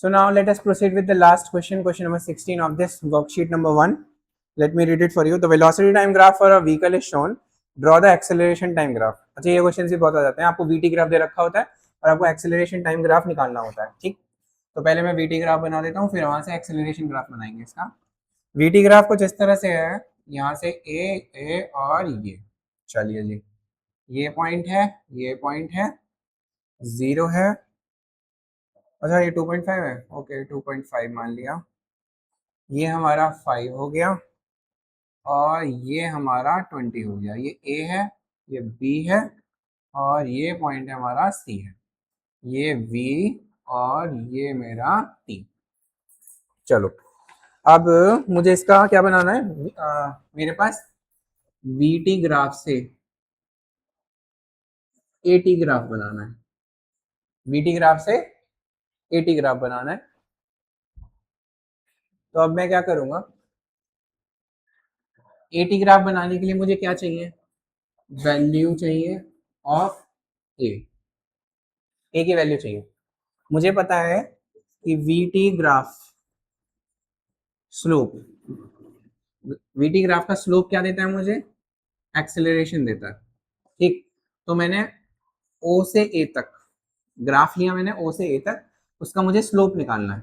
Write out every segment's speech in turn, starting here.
So now let us proceed with the last question, question number 16 of this worksheet number 1. Let me read it for you. The velocity time graph for a vehicle is shown. Draw the acceleration time graph. अच्छा ये question भी बहुत आ जाते हैं, आपको VT graph दे रखा होता है और आपको एक्सेलरेशन टाइम ग्राफ निकालना होता है, ठीक। तो पहले मैं VT ग्राफ बना देता हूँ, फिर वहां से एक्सेलरेशन ग्राफ बनाएंगे इसका। VT ग्राफ कुछ इस तरह से है, यहाँ से ए और ये, चलिए जी, ये पॉइंट है, ये पॉइंट है, 0 है, अच्छा ये 2.5 है, ओके 2.5 मान लिया, ये हमारा 5 हो गया और ये हमारा 20 हो गया। ये ए है, ये बी है और ये पॉइंट है हमारा सी है, ये वी और ये मेरा टी। चलो अब मुझे इसका क्या बनाना है, मेरे पास वीटी ग्राफ से एटी ग्राफ बनाना है, वीटी ग्राफ से एटी ग्राफ बनाना है। तो अब मैं क्या करूंगा, एटी ग्राफ बनाने के लिए मुझे क्या चाहिए, वैल्यू चाहिए ऑफ ए की वैल्यू चाहिए। मुझे पता है कि VT graph slope, VT graph का स्लोप क्या देता है मुझे, एक्सेलरेशन देता है, ठीक। तो मैंने ओ से ए तक ग्राफ लिया, मैंने ओ से ए तक, उसका मुझे स्लोप निकालना है।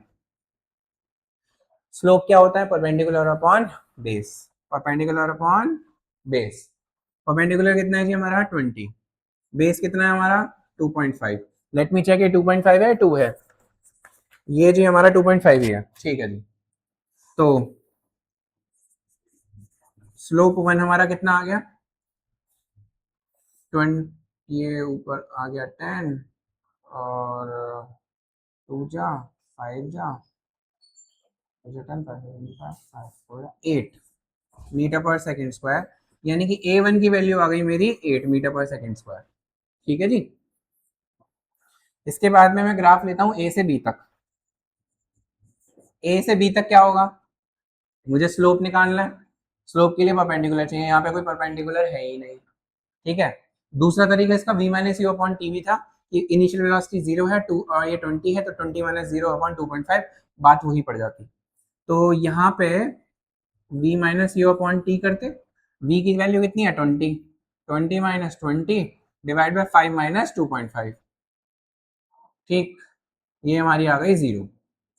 स्लोप क्या होता है, perpendicular upon base, perpendicular upon base. Perpendicular कितना है जी हमारा 20, बेस कितना है हमारा 2.5। लेट मी चेक, ये 2.5 है, 2 है, ये जी हमारा 2.5 ही है, ठीक है जी। तो स्लोप 1 हमारा कितना आ गया, 20, ये ऊपर आ गया 10 और 2 जा 5 जा 8 मीटर पर सेकेंड स्क्वायर, यानी कि A1 की वैल्यू आ गई मेरी 8 मीटर पर सेकेंड स्क्वायर, ठीक है जी। इसके बाद में मैं ग्राफ लेता हूँ ए से बी तक। ए से बी तक क्या होगा, मुझे स्लोप निकालना है, स्लोप के लिए परपेंडिकुलर चाहिए, यहाँ पे कोई परपेंडिकुलर है ही नहीं, ठीक है। दूसरा तरीका इसका v minus u upon T भी था कि इनिशियल वेलोसिटी 0 है, 2 और ये 20 है, तो 20 माइनस 0 अपॉन 2.5, बात वही पड़ जाती। तो यहाँ पे v minus u upon T करते, v की वैल्यू कितनी है 20, 20 माइनस 20 डिवाइड बाय 5 माइनस 2.5, ठीक, ये हमारी आ गई 0।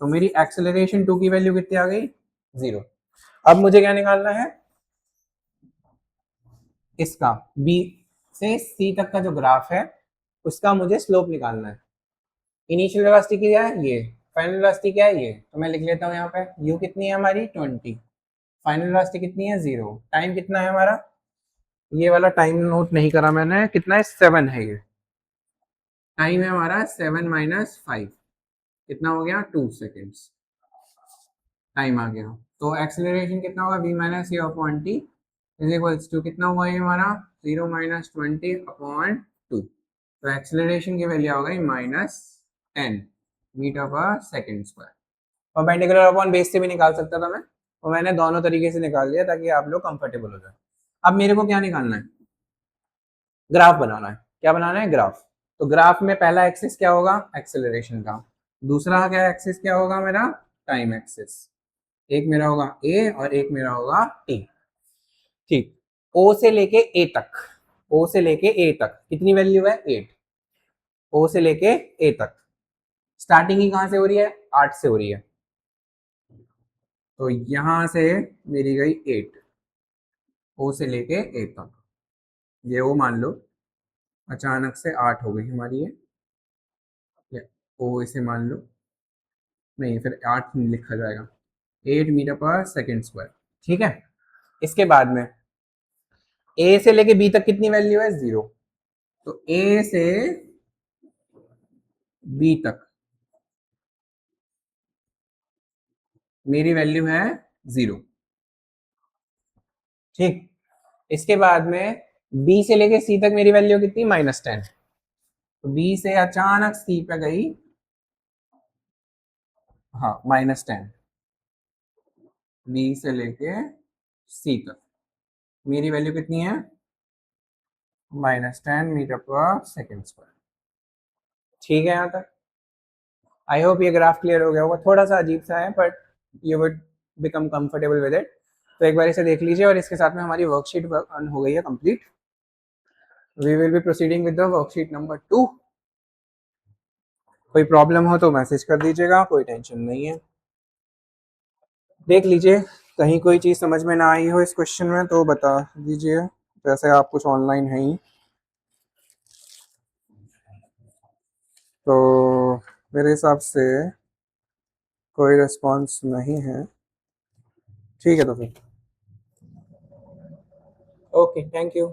तो मेरी एक्सेलरेशन 2 की वैल्यू कितनी आ गई 0। अब मुझे क्या निकालना है, इसका b से c तक का जो ग्राफ है उसका मुझे स्लोप निकालना है। इनिशियल वेलोसिटी क्या है ये, फाइनल वेलोसिटी क्या है ये, तो मैं लिख लेता हूँ यहाँ पे u कितनी है हमारी 20, फाइनल वेलोसिटी कितनी है 0, टाइम कितना है हमारा, ये वाला टाइम नोट नहीं करा मैंने, कितना है 7 है, ये टाइम है हमारा 7 माइनस 5, कितना हो गया 2 सेकेंड्स, टाइम आ गया। तो एक्सेलरेशन कितना होगा v minus u upon t is equals to कितना हुआ ये हमारा 0 माइनस 20 अपॉन 2। तो एक्सेलरेशन की वैल्यू आ गई -10 मीटर पर second square. Perpendicular upon base से भी निकाल सकता था मैं, और मैंने दोनों तरीके से निकाल लिया ताकि आप लोग कंफर्टेबल हो जाए। अब मेरे को क्या निकालना है, ग्राफ बनाना है। क्या बनाना है, ग्राफ। तो ग्राफ में पहला एक्सिस क्या होगा, एक्सेलरेशन का, दूसरा क्या एक्सिस क्या होगा मेरा, टाइम एक्सिस। एक मेरा होगा ए और एक मेरा होगा टी, ठीक। ओ से लेके ए तक, ओ से लेके ए तक कितनी वैल्यू है 8, ओ से लेके ए तक स्टार्टिंग ही कहां से हो रही है, 8 से हो रही है, तो यहां से मेरी गई 8, ओ से लेके ए तक, ये ओ मान लो, अचानक से 8 हो गई हमारी ये, ओ इसे मान लो, नहीं फिर 8 लिखा जाएगा, 8 मीटर पर सेकेंड स्क्वायर, ठीक है। इसके बाद में ए से लेके बी तक कितनी वैल्यू है 0, तो ए से बी तक मेरी वैल्यू है 0, ठीक। इसके बाद में बी से लेके सी तक मेरी वैल्यू कितनी -10, तो बी से अचानक सी पे गई, हाँ -10, बी से लेके सी तक मेरी वैल्यू कितनी है -10 मीटर पर सेकेंड स्क्वायर, ठीक है यहाँ तक। आई होप ये ग्राफ क्लियर हो गया होगा, थोड़ा सा अजीब सा है but you would become comfortable with it. तो एक बार इसे देख लीजिए और इसके साथ में हमारी वर्कशीट हो गई है complete. We will be proceeding with the worksheet number 2। कोई प्रॉब्लम हो तो मैसेज कर दीजिएगा, कोई टेंशन नहीं है। देख लीजिए कहीं कोई चीज़ समझ में ना आई हो इस क्वेश्चन में तो बता दीजिए, जैसे आप कुछ ऑनलाइन है ही। तो मेरे हिसाब से कोई रिस्पॉन्स नहीं है, ठीक है तो फिर ओके, थैंक यू।